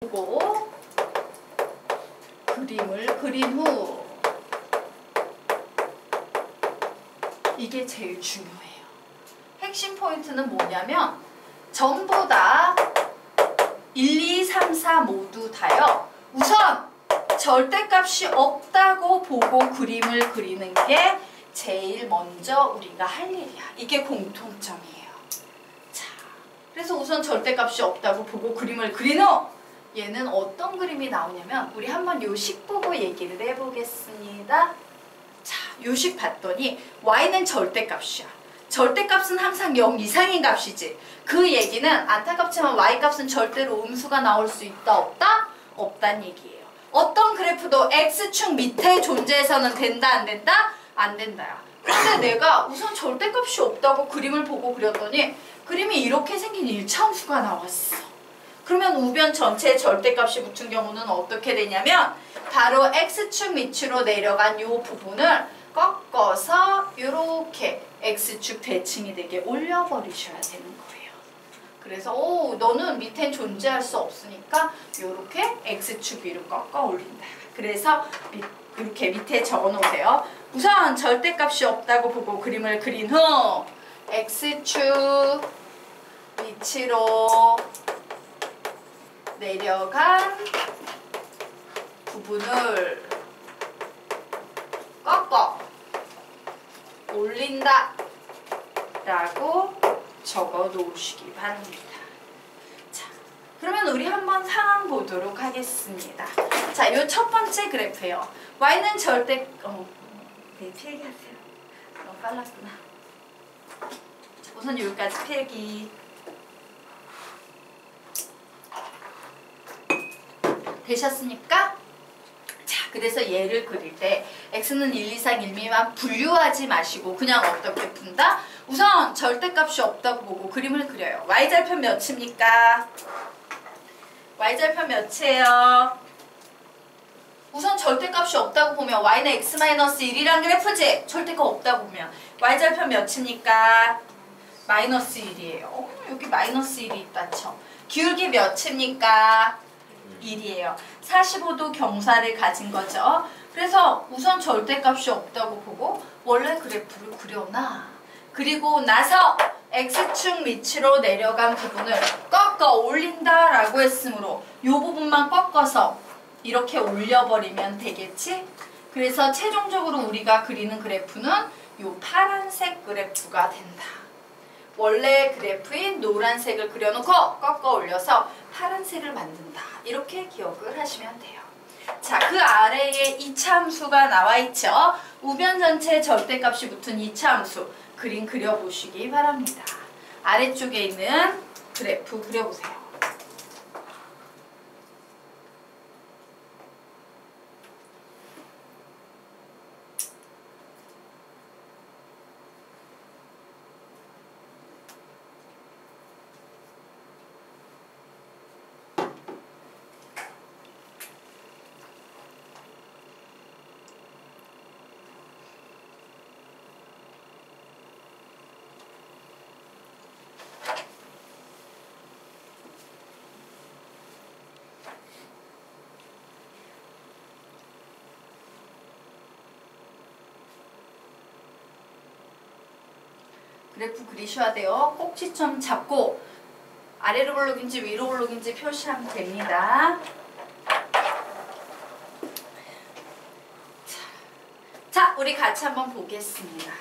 보고 그림을 그린 후 이게 제일 중요해요. 핵심 포인트는 뭐냐면 전부 다 1, 2, 3, 4 모두 다요. 우선 절대값이 없다고 보고 그림을 그리는 게 제일 먼저 우리가 할 일이야. 이게 공통점이에요. 자, 그래서 우선 절대값이 없다고 보고 그림을 그린 후 얘는 어떤 그림이 나오냐면 우리 한번 요식 보고 얘기를 해보겠습니다. 자, 요식 봤더니 y는 절대값이야. 절대값은 항상 0 이상인 값이지. 그 얘기는 안타깝지만 y값은 절대로 음수가 나올 수 있다 없다? 없단 얘기예요. 어떤 그래프도 x축 밑에 존재해서는 된다 안 된다? 안 된다야. 근데 내가 우선 절대값이 없다고 그림을 보고 그렸더니 그림이 이렇게 생긴 1차함수가 나왔어. 그러면 우변 전체에 절대값이 붙은 경우는 어떻게 되냐면 바로 x축 밑으로 내려간 이 부분을 꺾어서 이렇게 x축 대칭이 되게 올려버리셔야 되는 거예요. 그래서 너는 밑엔 존재할 수 없으니까 이렇게 x축 위로 꺾어 올린다. 그래서 이렇게 밑에 적어 놓으세요. 우선 절대값이 없다고 보고 그림을 그린 후 x축 밑으로 내려간 부분을 꺾어 올린다 라고 적어 놓으시기 바랍니다. 자, 그러면 우리 한번 상황 보도록 하겠습니다. 자, 요 첫 번째 그래프예요. y는 절대 네, 필기하세요. 너무 빨랐구나. 자, 우선 여기까지 필기. 되셨습니까? 자, 그래서 얘를 그릴 때 x는 1 이상 1 미만 분류하지 마시고 그냥 어떻게 푼다? 우선 절대값이 없다고 보고 그림을 그려요. y절편 몇입니까? y절편 몇이에요? 우선 절대값이 없다고 보면 y는 x-1이란 그래프지? 절대가 없다고 보면 y절편 몇입니까? 마이너스 1이에요. 여기 마이너스 1이 있다 쳐. 기울기 몇입니까? 1이에요. 45도 경사를 가진 거죠. 그래서 우선 절대값이 없다고 보고 원래 그래프를 그려놔. 그리고 나서 x축 밑으로 내려간 부분을 꺾어 올린다 라고 했으므로 이 부분만 꺾어서 이렇게 올려버리면 되겠지? 그래서 최종적으로 우리가 그리는 그래프는 이 파란색 그래프가 된다. 원래 그래프인 노란색을 그려놓고 꺾어 올려서 파란색을 만든다. 이렇게 기억을 하시면 돼요. 자, 그 아래에 이차함수가 나와 있죠. 우변 전체에 절대값이 붙은 이차함수 그림 그려보시기 바랍니다. 아래쪽에 있는 그래프 그려보세요. 그래프 그리셔야 돼요. 꼭지점 잡고 아래로 볼록인지 위로 볼록인지 표시하면 됩니다. 자, 우리 같이 한번 보겠습니다.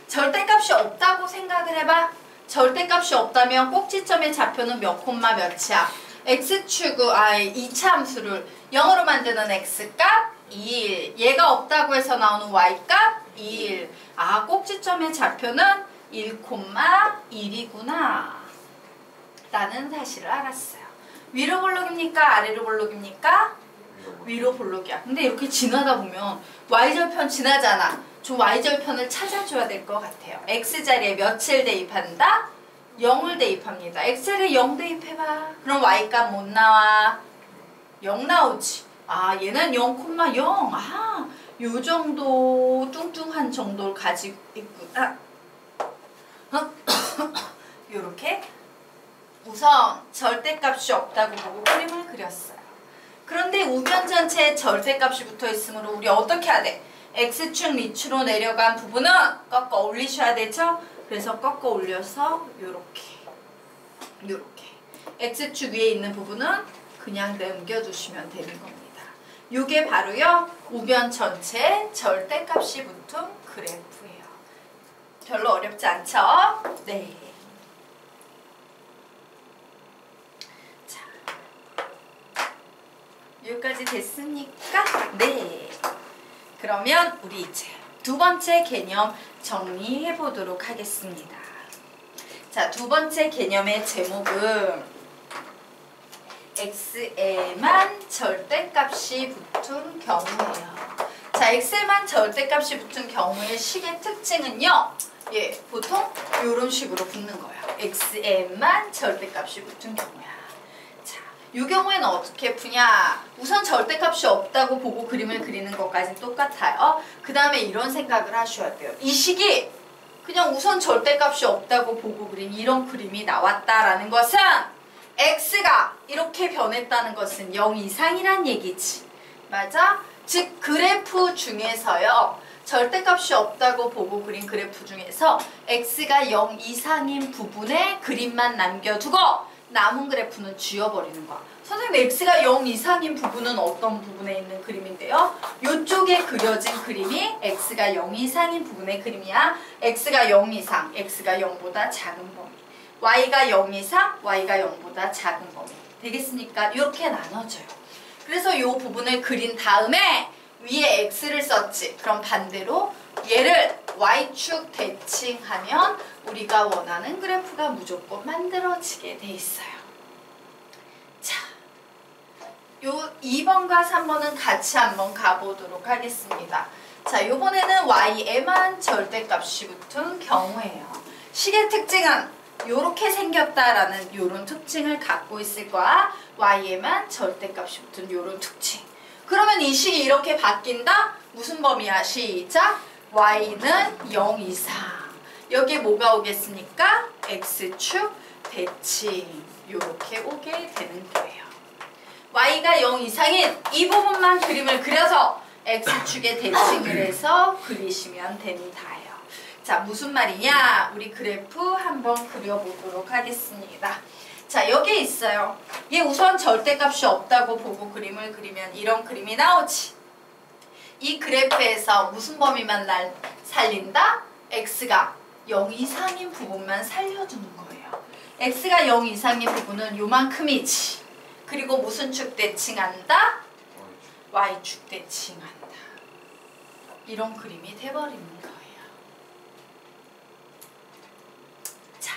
절대값이 없다고 생각을 해봐. 절대값이 없다면 꼭지점의 좌표는 몇 콤마 몇이야? x축의 이차함수를 0으로 만드는 x값 1. 얘가 없다고 해서 나오는 y값 1. 아, 꼭지점의 좌표는 1,1이구나 라는 사실을 알았어요. 위로 볼록입니까? 아래로 볼록입니까? 위로 볼록이야. 근데 이렇게 지나다 보면 y절편 지나잖아. 저 y절편을 찾아줘야 될 것 같아요. x자리에 몇을 대입한다? 0을 대입합니다. x를 0 대입해봐. 그럼 y값 못 나와? 0 나오지. 아, 얘는 0,0. 아, 요 정도 뚱뚱한 정도를 가지고 있구나. 요렇게 우선 절대값이 없다고 보고 그림을 그렸어요. 그런데 우변 전체에 절대값이 붙어 있으므로 우리 어떻게 해야 돼? x축 밑으로 내려간 부분은 꺾어 올리셔야 되죠? 그래서 꺾어 올려서 요렇게 x축 위에 있는 부분은 그냥 넘겨주시면 되는 겁니다. 요게 바로요 우변 전체에 절대값이 붙은 그래프예요. 별로 어렵지 않죠? 네. 자, 여기까지 됐습니까? 네. 그러면 우리 이제 두 번째 개념 정리해 보도록 하겠습니다. 자, 두 번째 개념의 제목은 x에만 절대값이 붙은 경우예요. 자, x에만 절대값이 붙은 경우의 식의 특징은요. 예, 보통 이런 식으로 붙는 거예요. x에만 절대값이 붙은 경우야. 자, 이 경우에는 어떻게 푸냐? 우선 절대값이 없다고 보고 그림을 그리는 것까지는 똑같아요. 그 다음에 이런 생각을 하셔야 돼요. 이 식이 그냥 우선 절대값이 없다고 보고 그린 이런 그림이 나왔다라는 것은 x가 이렇게 변했다는 것은 0 이상이란 얘기지. 맞아? 즉 그래프 중에서요. 절대값이 없다고 보고 그린 그래프 중에서 x가 0 이상인 부분에 그림만 남겨두고 남은 그래프는 지워버리는 거야. 선생님 x가 0 이상인 부분은 어떤 부분에 있는 그림인데요? 이쪽에 그려진 그림이 x가 0 이상인 부분의 그림이야. x가 0 이상, x가 0보다 작은 범위. y가 0 이상, y가 0보다 작은 범위. 되겠습니까? 이렇게 나눠져요. 그래서 이 부분을 그린 다음에 위에 x를 썼지. 그럼 반대로 얘를 y축 대칭하면 우리가 원하는 그래프가 무조건 만들어지게 돼 있어요. 자, 요 2번과 3번은 같이 한번 가보도록 하겠습니다. 자, 요번에는 y에만 절대값이 붙은 경우예요. 식의 특징은 요렇게 생겼다라는 요런 특징을 갖고 있을 거야. y에만 절대값이 붙은 요런 특징. 그러면 이 식이 이렇게 바뀐다? 무슨 범위야? 시작! y는 0 이상. 여기에 뭐가 오겠습니까? x축 대칭. 요렇게 오게 되는 거예요. y가 0 이상인 이 부분만 그림을 그려서 x축에 대칭을 해서 그리시면 됩니다요. 자, 무슨 말이냐? 우리 그래프 한번 그려보도록 하겠습니다. 자, 여기에 있어요. 얘 우선 절대값이 없다고 보고 그림을 그리면 이런 그림이 나오지. 이 그래프에서 무슨 범위만 살린다? x가 0 이상인 부분만 살려주는 거예요. x가 0 이상인 부분은 요만큼이지. 그리고 무슨 축 대칭한다? y축 대칭한다. 이런 그림이 돼버리는 거예요. 자,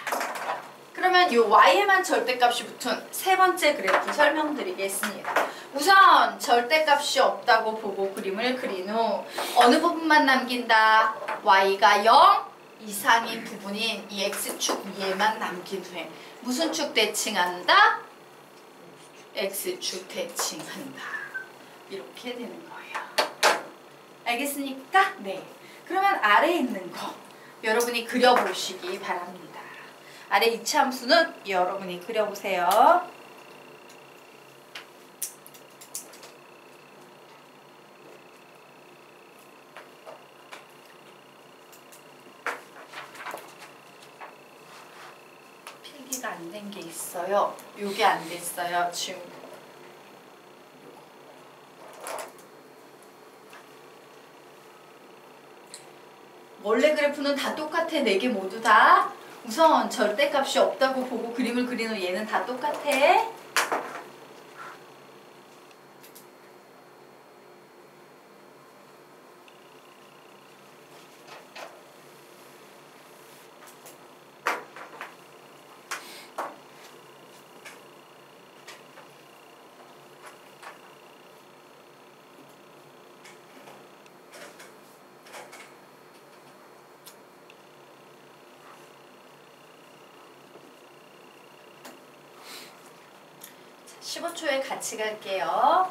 그러면 이 y에만 절대값이 붙은 세 번째 그래프 설명드리겠습니다. 우선 절대값이 없다고 보고 그림을 그린 후 어느 부분만 남긴다? y가 0 이상인 부분인 이 x축 위에만 남긴 후에 무슨 축 대칭한다? x축 대칭한다. 이렇게 되는 거예요. 알겠습니까? 네. 그러면 아래에 있는 거 여러분이 그려보시기 바랍니다. 아래 이차함수는 여러분이 그려보세요. 필기가 안 된 게 있어요. 요게 안 됐어요. 지금 원래 그래프는 다 똑같아. 4개 모두 다. 우선 절대값이 없다고 보고 그림을 그린 후 얘는 다 똑같아. 자, 15초에 같이 갈게요.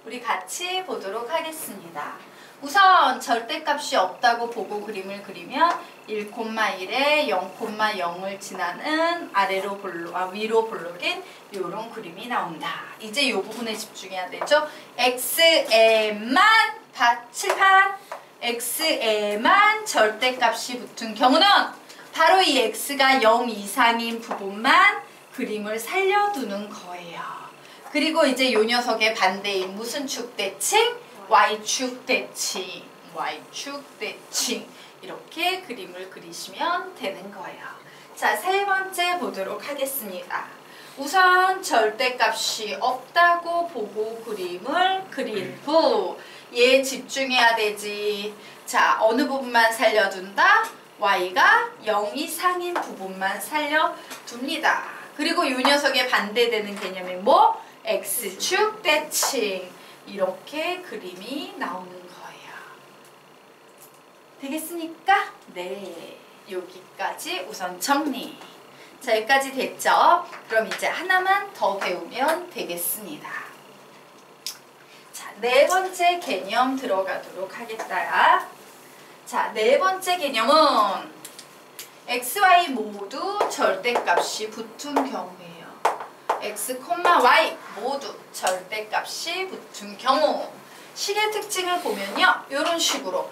우리 같이 보도록 하겠습니다. 우선 절대값이 없다고 보고 그림을 그리면 1,1에 0,0을 지나는 위로 볼록인 이런 그림이 나온다. 이제 이 부분에 집중해야 되죠. x에만 칠판 x에만 절대값이 붙은 경우는 바로 이 x가 0 이상인 부분만 그림을 살려두는 거예요. 그리고 이제 이 녀석의 반대인 무슨 축 대칭? y축 대칭, y축 대칭 이렇게 그림을 그리시면 되는 거예요. 자, 세 번째 보도록 하겠습니다. 우선 절대값이 없다고 보고 그림을 그린 후 얘 집중해야 되지. 자, 어느 부분만 살려둔다? y가 0 이상인 부분만 살려둡니다. 그리고 이 녀석의 반대되는 개념이 뭐? x축 대칭 이렇게 그림이 나오는 거예요. 되겠습니까? 네, 여기까지 우선 정리. 자, 여기까지 됐죠? 그럼 이제 하나만 더 배우면 되겠습니다. 자, 네 번째 개념 들어가도록 하겠다. 자, 네 번째 개념은 x, y 모두 절대값이 붙은 경우예요. x, y 모두 절대값이 붙은 경우 식의 특징을 보면요. 이런 식으로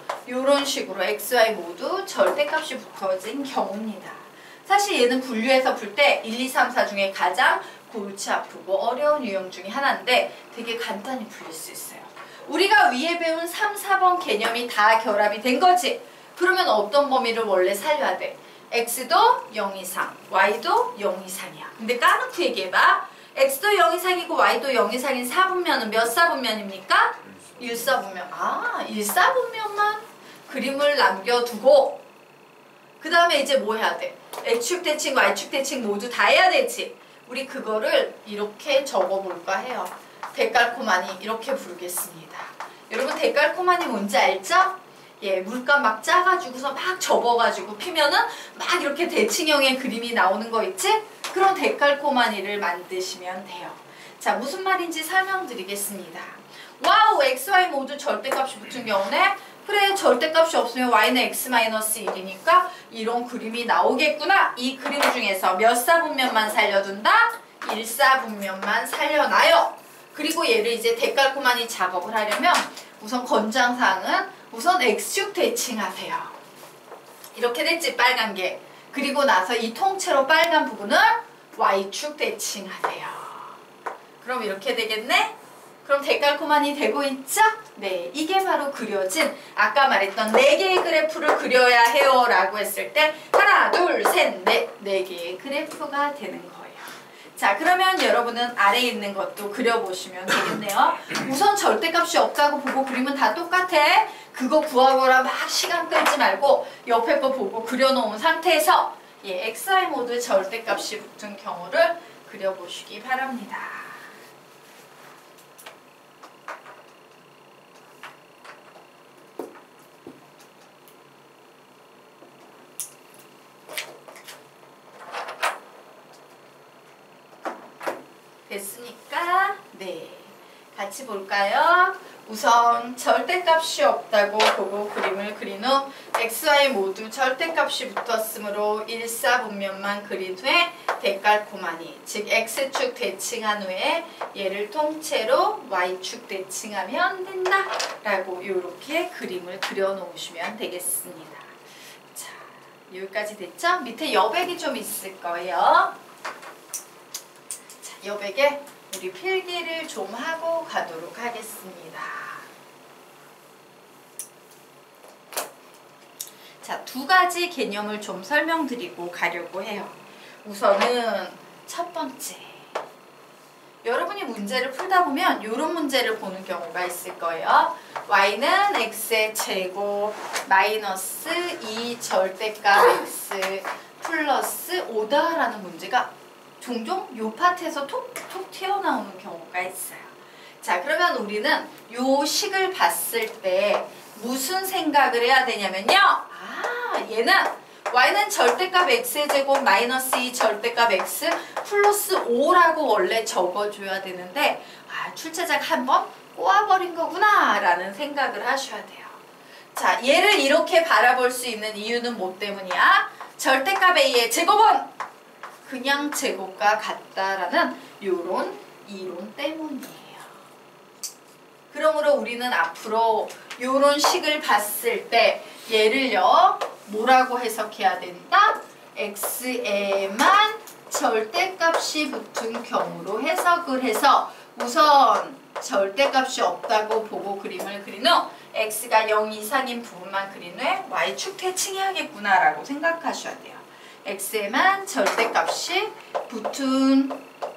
x, y 모두 절대값이 붙어진 경우입니다. 사실 얘는 분류해서 풀 때 1, 2, 3, 4 중에 가장 골치 아프고 어려운 유형 중에 하나인데 되게 간단히 풀릴 수 있어요. 우리가 위에 배운 3, 4번 개념이 다 결합이 된 거지. 그러면 어떤 범위를 원래 살려야 돼? x도 0 이상, y도 0 이상이야. 근데 까놓고 얘기해봐. x도 0 이상이고 y도 0 이상인 사분면은 몇 사분면입니까? 1사분면. 아, 1사분면만 그림을 남겨두고 그 다음에 이제 뭐 해야 돼? x축 대칭, y축 대칭 모두 다 해야 되지. 우리 그거를 이렇게 적어볼까 해요. 데칼코마니 이렇게 부르겠습니다. 여러분 데칼코마니 뭔지 알죠? 예, 물감 막 짜가지고서 막 접어가지고 피면은 막 이렇게 대칭형의 그림이 나오는 거 있지? 그런 데칼코마니를 만드시면 돼요. 자, 무슨 말인지 설명드리겠습니다. 와우, x, y 모두 절대값이 붙은 경우네? 그래, 절대값이 없으면 y는 x-1이니까 이런 그림이 나오겠구나. 이 그림 중에서 몇 사분면만 살려둔다? 1사분면만 살려놔요. 그리고 얘를 이제 데칼코마니 작업을 하려면 우선 권장사항은 우선 x축 대칭하세요. 이렇게 됐지, 빨간 게. 그리고 나서 이 통째로 빨간 부분을 y축 대칭하세요. 그럼 이렇게 되겠네? 그럼 데칼코마니 되고 있죠? 네, 이게 바로 그려진 아까 말했던 4개의 그래프를 그려야 해요 라고 했을 때 하나, 둘, 셋, 넷 4개의 그래프가 되는 거예요. 자, 그러면 여러분은 아래에 있는 것도 그려보시면 되겠네요. 우선 절대값이 없다고 보고 그리면 다 똑같아. 그거 구하거나 막 시간 끌지 말고 옆에 거 보고 그려놓은 상태에서 x, y 모두 절대값이 붙은 경우를 그려보시기 바랍니다. 됐습니까? 네. 같이 볼까요? 우선 절대값이 없다고 보고 그림을 그린 후 x, y 모두 절대값이 붙었으므로 1사분면만 그린 후에 데칼코마니, 즉 x축 대칭한 후에 얘를 통째로 y축 대칭하면 된다 라고 이렇게 그림을 그려놓으시면 되겠습니다. 자, 여기까지 됐죠? 밑에 여백이 좀 있을 거예요. 여백에 우리 필기를 좀 하고 가도록 하겠습니다. 자, 2가지 개념을 좀 설명드리고 가려고 해요. 우선은 첫 번째, 여러분이 문제를 풀다 보면 이런 문제를 보는 경우가 있을 거예요. y는 x의 제곱 마이너스 2 절대값 x 플러스 5다 라는 문제가 종종 요 파트에서 톡톡 튀어나오는 경우가 있어요. 자, 그러면 우리는 요 식을 봤을 때 무슨 생각을 해야 되냐면요. 아, 얘는 y는 절대값 x의 제곱 마이너스 2 절대값 x 플러스 5라고 원래 적어줘야 되는데 출제자가 한번 꼬아버린 거구나 라는 생각을 하셔야 돼요. 자, 얘를 이렇게 바라볼 수 있는 이유는 뭐 때문이야? 절대값 A의 제곱은 그냥 제곱과 같다라는 요런 이론 때문이에요. 그러므로 우리는 앞으로 요런 식을 봤을 때 얘를요 뭐라고 해석해야 된다? x에만 절대값이 붙은 경우로 해석을 해서 우선 절대값이 없다고 보고 그림을 그린 후 x가 0 이상인 부분만 그린 후에 y축 대칭해야겠구나 라고 생각하셔야 돼요. x에만 절대값이 붙은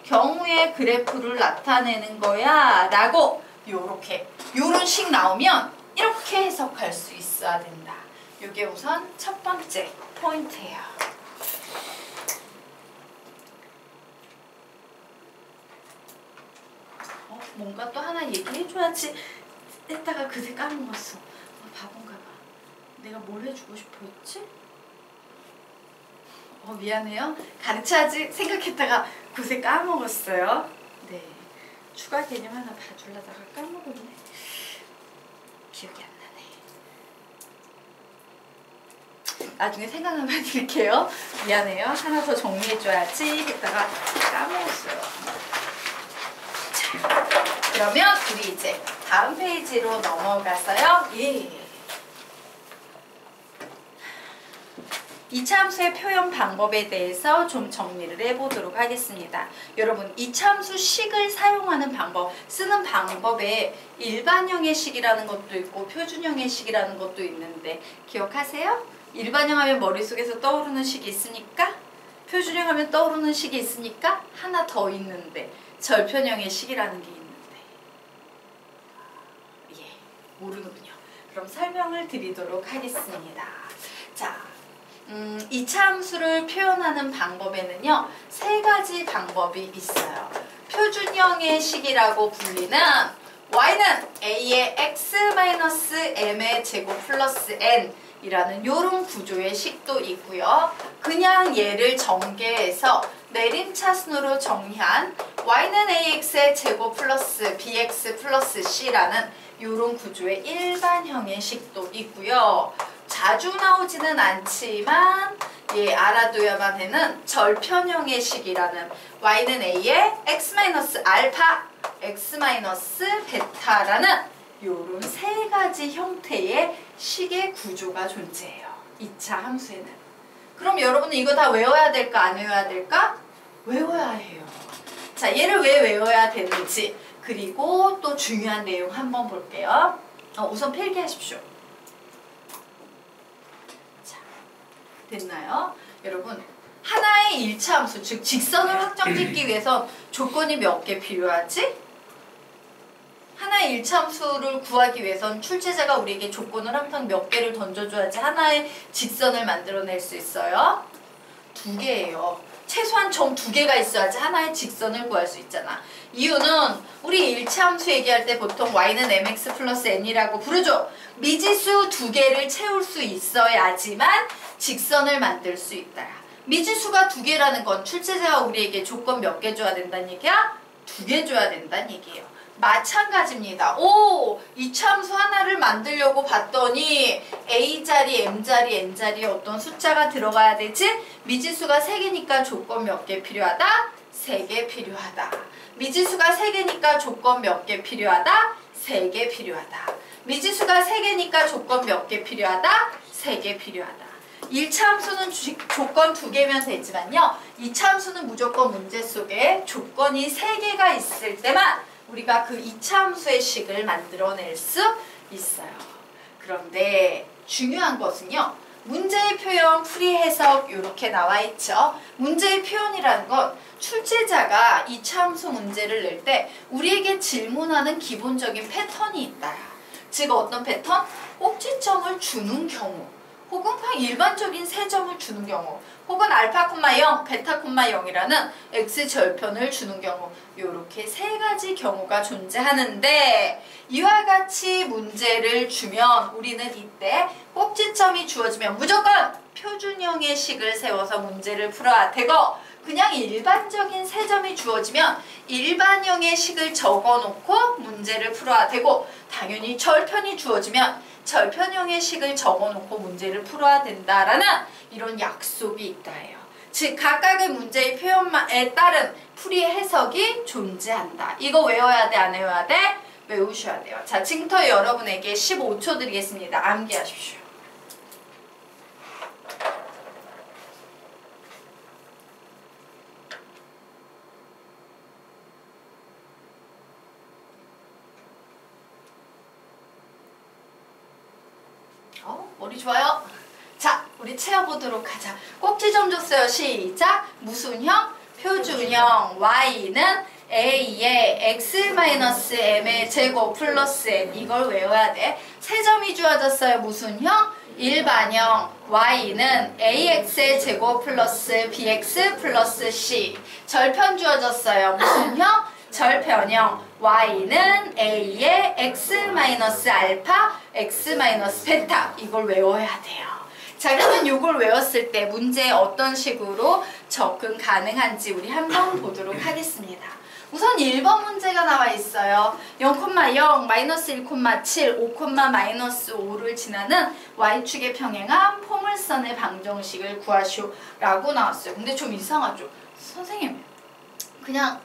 경우의 그래프를 나타내는 거야 라고 요런 식 나오면 이렇게 해석할 수 있어야 된다. 이게 우선 첫 번째 포인트예요. 뭔가 또 하나 얘기해줘야지 했다가 그새 까먹었어. 바본가 봐. 내가 뭘 해주고 싶어 했지? 미안해요. 가르쳐야지 생각했다가 그새 까먹었어요. 네, 추가 개념 하나 봐주려다가 까먹었네. 기억이 안 나네. 나중에 생각나면 드릴게요. 미안해요. 하나 더 정리해줘야지 했다가 까먹었어요. 자, 그러면 우리 이제 다음 페이지로 넘어가서요. 예. 이차함수의 표현 방법에 대해서 좀 정리를 해보도록 하겠습니다. 여러분, 이차함수 식을 사용하는 방법, 쓰는 방법에 일반형의 식이라는 것도 있고 표준형의 식이라는 것도 있는데 기억하세요? 일반형 하면 머릿속에서 떠오르는 식이 있으니까, 표준형 하면 떠오르는 식이 있으니까 하나 더 있는데 절편형의 식이라는 게 있는데 모르는군요. 그럼 설명을 드리도록 하겠습니다. 자, 이차함수를 표현하는 방법에는요 3가지 방법이 있어요. 표준형의 식이라고 불리는 y는 a의 x-m의 제곱 플러스 n 이라는 요런 구조의 식도 있고요. 그냥 얘를 전개해서 내림차순으로 정의한 y는 ax의 제곱 플러스 bx 플러스 c라는 요런 구조의 일반형의 식도 있고요. 자주 나오지는 않지만 알아둬야만 하는 절편형의 식이라는 y는 a의 x-알파, x-베타라는 요런 3가지 형태의 식의 구조가 존재해요. 2차 함수에는. 그럼 여러분은 이거 다 외워야 될까 안 외워야 될까? 외워야 해요. 자, 얘를 왜 외워야 되는지, 그리고 또 중요한 내용 한번 볼게요. 우선 필기하십시오. 자, 됐나요? 여러분, 하나의 1차 함수, 즉 직선을 확정짓기 위해서 조건이 몇 개 필요하지? 하나의 1차 함수를 구하기 위해선 출제자가 우리에게 조건을 항상 몇 개를 던져줘야지 하나의 직선을 만들어낼 수 있어요. 2개예요. 최소한 점 2개가 있어야지 하나의 직선을 구할 수 있잖아. 이유는 우리 1차 함수 얘기할 때 보통 y는 mx 플러스 n이라고 부르죠. 미지수 2개를 채울 수 있어야지만 직선을 만들 수 있다. 미지수가 2개라는 건 출제자가 우리에게 조건 몇 개 줘야 된다는 얘기야? 2개 줘야 된다는 얘기예요. 마찬가지입니다. 이차함수 하나를 만들려고 봤더니 A자리, M자리, N자리에 어떤 숫자가 들어가야 되지? 미지수가 3개니까 조건 몇 개 필요하다? 3개 필요하다. 미지수가 3개니까 조건 몇 개 필요하다? 3개 필요하다. 미지수가 3개니까 조건 몇 개 필요하다? 3개 필요하다. 1차 함수는 조건 2개면 되지만요. 2차 함수는 무조건 문제 속에 조건이 3개가 있을 때만 우리가 그 2차 함수의 식을 만들어낼 수 있어요. 그런데 중요한 것은요. 문제의 표현, 풀이 해석 이렇게 나와 있죠. 문제의 표현이라는 건 출제자가 2차 함수 문제를 낼 때 우리에게 질문하는 기본적인 패턴이 있다. 즉 어떤 패턴? 꼭지점을 주는 경우, 혹은 그냥 일반적인 세 점을 주는 경우, 혹은 알파, 0, 베타, 0이라는 x절편을 주는 경우, 이렇게 3가지 경우가 존재하는데 이와 같이 문제를 주면 우리는 이때 꼭지점이 주어지면 무조건 표준형의 식을 세워서 문제를 풀어야 되고, 그냥 일반적인 세 점이 주어지면 일반형의 식을 적어놓고 문제를 풀어야 되고, 당연히 절편이 주어지면 절편형의 식을 적어놓고 문제를 풀어야 된다라는 이런 약속이 있다 해요. 즉 각각의 문제의 표현에 따른 풀이 해석이 존재한다. 이거 외워야 돼, 안 외워야 돼? 외우셔야 돼요. 자, 지금부터 여러분에게 15초 드리겠습니다. 암기하십시오. 머리 좋아요. 자, 우리 채워보도록 하자. 꼭지 좀 줬어요. 시작. 무슨 형? 표준형. y는 a의 x-m의 제곱 플러스 n. 이걸 외워야 돼. 세 점이 주어졌어요. 무슨 형? 일반형. y는 ax의 제곱 플러스 bx 플러스 c. 절편 주어졌어요. 무슨 형? 절편형. y는 a의 x-알파, x-베타. 이걸 외워야 돼요. 자, 그러면 이걸 외웠을 때 문제에 어떤 식으로 접근 가능한지 우리 한번 보도록 하겠습니다. 우선 1번 문제가 나와 있어요. 0,0, 마이너스 1,7, 5,-5를 지나는 y축에 평행한 포물선의 방정식을 구하시오 라고 나왔어요. 근데 좀 이상하죠? 선생님, 그냥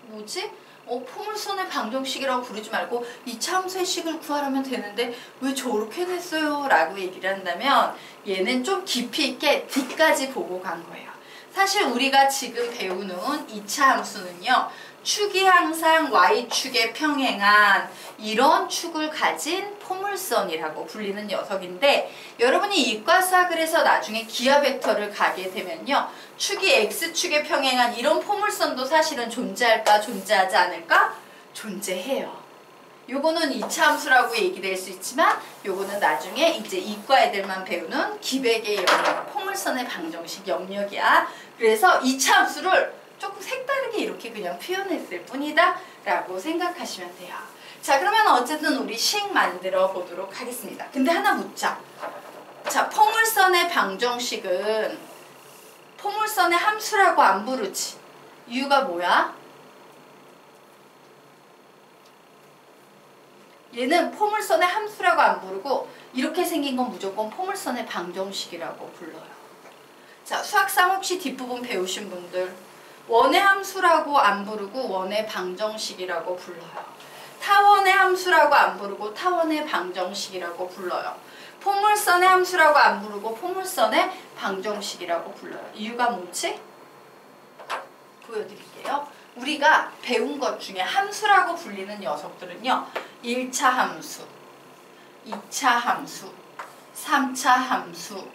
뭐지? 포물선의 방정식이라고 부르지 말고 이차 함수의 식을 구하라면 되는데 왜 저렇게 냈어요? 라고 얘기를 한다면 얘는 좀 깊이 있게 뒤까지 보고 간 거예요. 사실 우리가 지금 배우는 2차 함수는요. 축이 항상 y축에 평행한 이런 축을 가진 포물선이라고 불리는 녀석인데, 여러분이 이과수학을 해서 나중에 기하 벡터를 가게 되면요. 축이 x축에 평행한 이런 포물선도 사실은 존재할까 존재하지 않을까? 존재해요. 요거는 2차 함수라고 얘기될 수 있지만 요거는 나중에 이제 이과 애들만 배우는 기백의 영역, 포물선의 방정식 영역이야. 그래서 2차 함수를 조금 색다르게 이렇게 그냥 표현했을 뿐이다 라고 생각하시면 돼요. 자, 그러면 어쨌든 우리 식 만들어 보도록 하겠습니다. 근데 하나 묻자. 자, 포물선의 방정식은 포물선의 함수라고 안 부르지. 이유가 뭐야? 얘는 포물선의 함수라고 안 부르고 이렇게 생긴 건 무조건 포물선의 방정식이라고 불러요. 자, 수학상 혹시 뒷부분 배우신 분들 원의 함수라고 안 부르고 원의 방정식이라고 불러요. 타원의 함수라고 안 부르고 타원의 방정식이라고 불러요. 포물선의 함수라고 안 부르고 포물선의 방정식이라고 불러요. 이유가 뭐지? 보여드릴게요. 우리가 배운 것 중에 함수라고 불리는 녀석들은요. 1차 함수, 2차 함수, 3차 함수,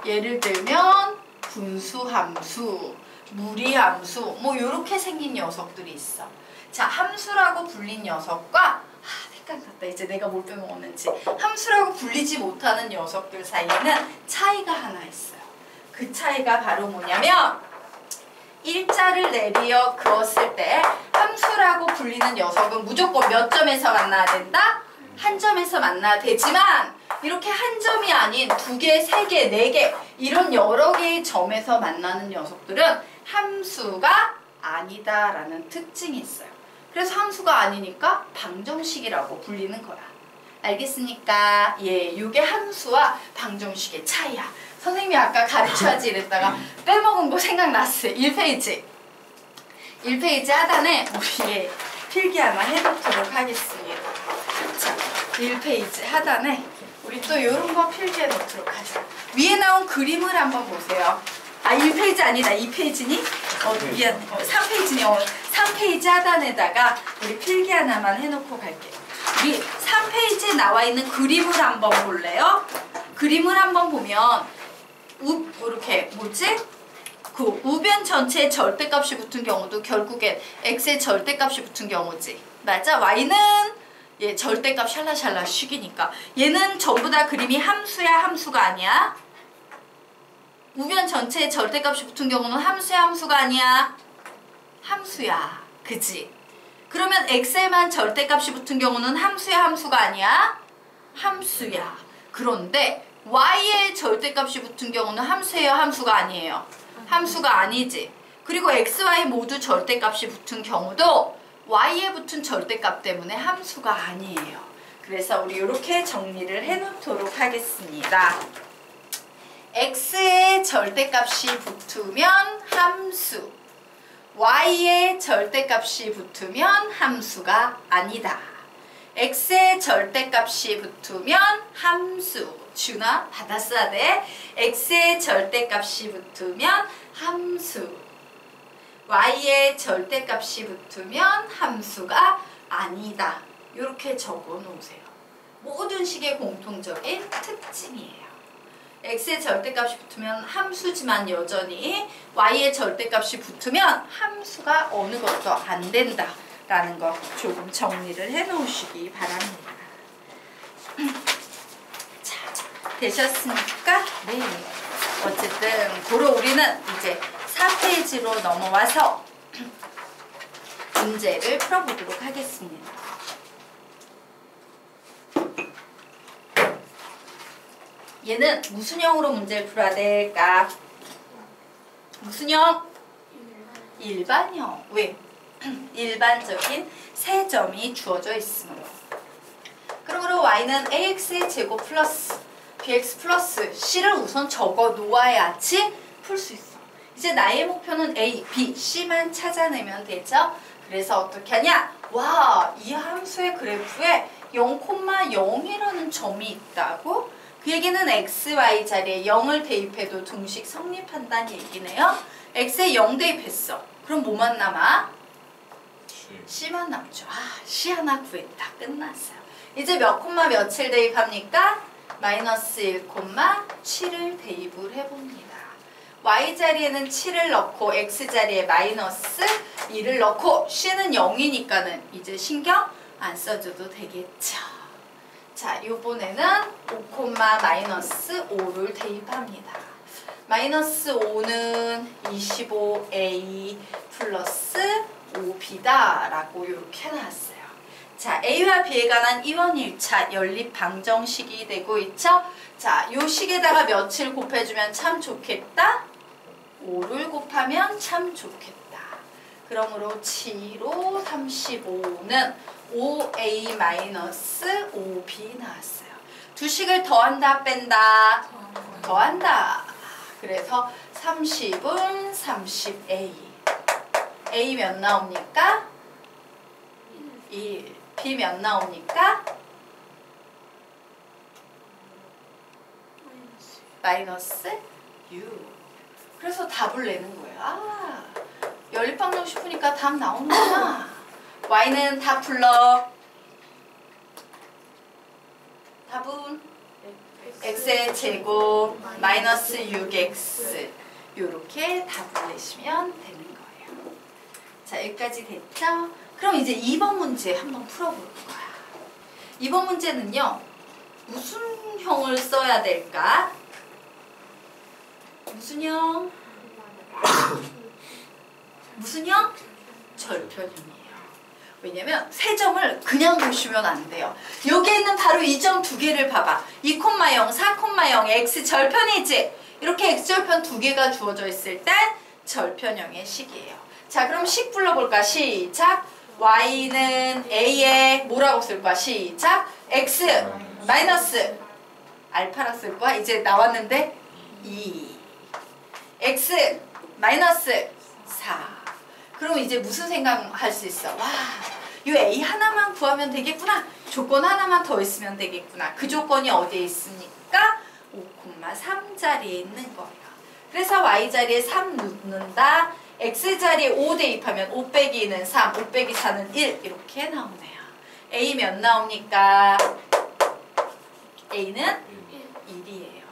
예를 들면 분수함수, 무리함수, 뭐 이렇게 생긴 녀석들이 있어. 자, 함수라고 불린 녀석과 색깔 같다. 이제 내가 뭘 빼먹었는지. 함수라고 불리지 못하는 녀석들 사이에는 차이가 하나 있어요. 그 차이가 바로 뭐냐면 일자를 내리어 그었을 때 함수라고 불리는 녀석은 무조건 몇 점에서 만나야 된다? 한 점에서 만나야 되지만 이렇게 한 점이 아닌 2개, 3개, 4개 이런 여러 개의 점에서 만나는 녀석들은 함수가 아니다라는 특징이 있어요. 그래서 함수가 아니니까 방정식이라고 불리는 거야. 알겠습니까? 예, 이게 함수와 방정식의 차이야. 선생님이 아까 가르쳐야지 이랬다가 빼먹은 거 생각났어요. 1페이지. 1페이지 하단에 우리 필기 하나 해놓도록 하겠습니다. 자, 1페이지 하단에 우리 또 이런 거 필기해 놓도록 하죠. 위에 나온 그림을 한번 보세요. 아, 1페이지 아니다. 2페이지니? 미안. 3페이지니? 3페이지 하단에다가 우리 필기 하나만 해놓고 갈게요. 우리 3페이지에 나와 있는 그림을 한번 볼래요? 그림을 한번 보면 이렇게 뭐지? 그 우변 전체에 절대값이 붙은 경우도 결국엔 x의 절대값이 붙은 경우지. 맞아? y는 얘 절대값 샬라샬라 식이니까 얘는 전부 다 그림이 함수야 함수가 아니야? 우변 전체에 절대값이 붙은 경우는 함수야 함수가 아니야? 함수야. 그지? 그러면 x에만 절대값이 붙은 경우는 함수야 함수가 아니야? 함수야. 그런데 y에 절대값이 붙은 경우는 함수예요 함수가 아니에요? 함수가 아니지. 그리고 x, y 모두 절대값이 붙은 경우도 y에 붙은 절대값 때문에 함수가 아니에요. 그래서 우리 이렇게 정리를 해놓도록 하겠습니다. x의 절대값이 붙으면 함수, y의 절대값이 붙으면 함수가 아니다. x의 절대값이 붙으면 함수, 준아 받았어야 돼. x의 절대값이 붙으면 함수, y의 절대값이 붙으면 함수가 아니다. 이렇게 적어 놓으세요. 모든 식의 공통적인 특징이에요. x의 절대값이 붙으면 함수지만 여전히 y의 절대값이 붙으면 함수가 어느 것도 안 된다 라는 거 조금 정리를 해 놓으시기 바랍니다. 자, 되셨습니까? 네. 어쨌든 고로 우리는 이제 4페이지로 넘어와서 문제를 풀어보도록 하겠습니다. 얘는 무슨 형으로 문제를 풀어야 될까? 무슨 형? 일반형. 왜? 일반적인 세 점이 주어져 있으므로. 그러므로 y는 ax의 제곱 플러스 bx 플러스 c를 우선 적어 놓아야지 풀 수 있어. 이제 나의 목표는 a, b, c만 찾아내면 되죠? 그래서 어떻게 하냐? 와, 이 함수의 그래프에 0,0이라는 점이 있다고? 그 얘기는 x, y 자리에 0을 대입해도 등식 성립한다는 얘기네요. x에 0 대입했어. 그럼 뭐만 남아? c만 남죠. 아, c 하나 구했다. 끝났어요. 이제 몇 콤마 며칠 대입합니까? 마이너스 1,7을 대입을 해봅니다. y 자리에는 7을 넣고 x 자리에 마이너스 2를 넣고 c는 0이니까는 이제 신경 안 써줘도 되겠죠. 자, 요번에는 5, 마이너스 5를 대입합니다. 마이너스 5는 25a 플러스 5b다 라고 이렇게 나왔어요. 자, a와 b에 관한 이원 1차 연립 방정식이 되고 있죠. 자, 요 식에다가 며칠 곱해주면 참 좋겠다. 5를 곱하면 참 좋겠다. 그러므로 7로 35는 5a 마이너스 5b 나왔어요. 두 식을 더한다 뺀다? 더한다. 그래서 30은 30a. a 몇 나옵니까? 1. b 몇 나옵니까? 마이너스 6. 그래서 답을 내는 거예요. 아, 연립방정식 푸니까 답 나오는구나. y는 다 불러. 답은 x의 제곱 마이너스 6x. 요렇게 답을 내시면 되는 거예요. 자, 여기까지 됐죠? 그럼 이제 2번 문제 한번 풀어볼 거야. 2번 문제는요. 무슨 형을 써야 될까? 무슨 형? 무슨 형? 절편형이에요. 왜냐면 세 점을 그냥 보시면 안 돼요. 여기에 있는 바로 이 점 두 개를 봐봐. 2,0, 4,0 x 절편이지? 이렇게 x절편 두 개가 주어져 있을 땐 절편형의 식이에요. 자, 그럼 식 불러볼까? 시작! y는 a에 뭐라고 쓸 거야? 시작! x 마이너스 알파라 쓸 거야? 이제 나왔는데 2 x 마이너스 4. 그럼 이제 무슨 생각할 수 있어? 와, 이 a 하나만 구하면 되겠구나. 조건 하나만 더 있으면 되겠구나. 그 조건이 어디에 있으니까 5,3자리에 있는 거예요. 그래서 y 자리에 3 넣는다. x 자리에 5 대입하면 5 빼기 2는 3, 5 빼기 4는 1 이렇게 나오네요. a 몇 나옵니까? a는 1이에요.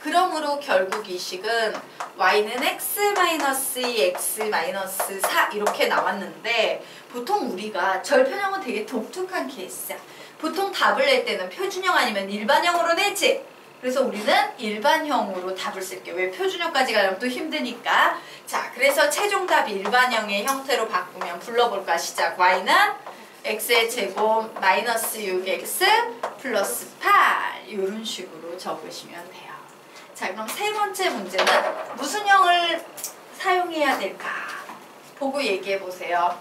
그러므로 결국 이 식은 y는 x-2, x-4 이렇게 나왔는데 보통 우리가 절편형은 되게 독특한 케이스야. 보통 답을 낼 때는 표준형 아니면 일반형으로 내지. 그래서 우리는 일반형으로 답을 쓸게요. 왜 표준형까지 가려면 또 힘드니까. 자, 그래서 최종 답이 일반형의 형태로 바꾸면 불러볼까? 시작. y는 x의 제곱 마이너스 6x 플러스 8 이런 식으로 적으시면 돼요. 자, 그럼 세 번째 문제는 무슨 형을 사용해야 될까? 보고 얘기해 보세요.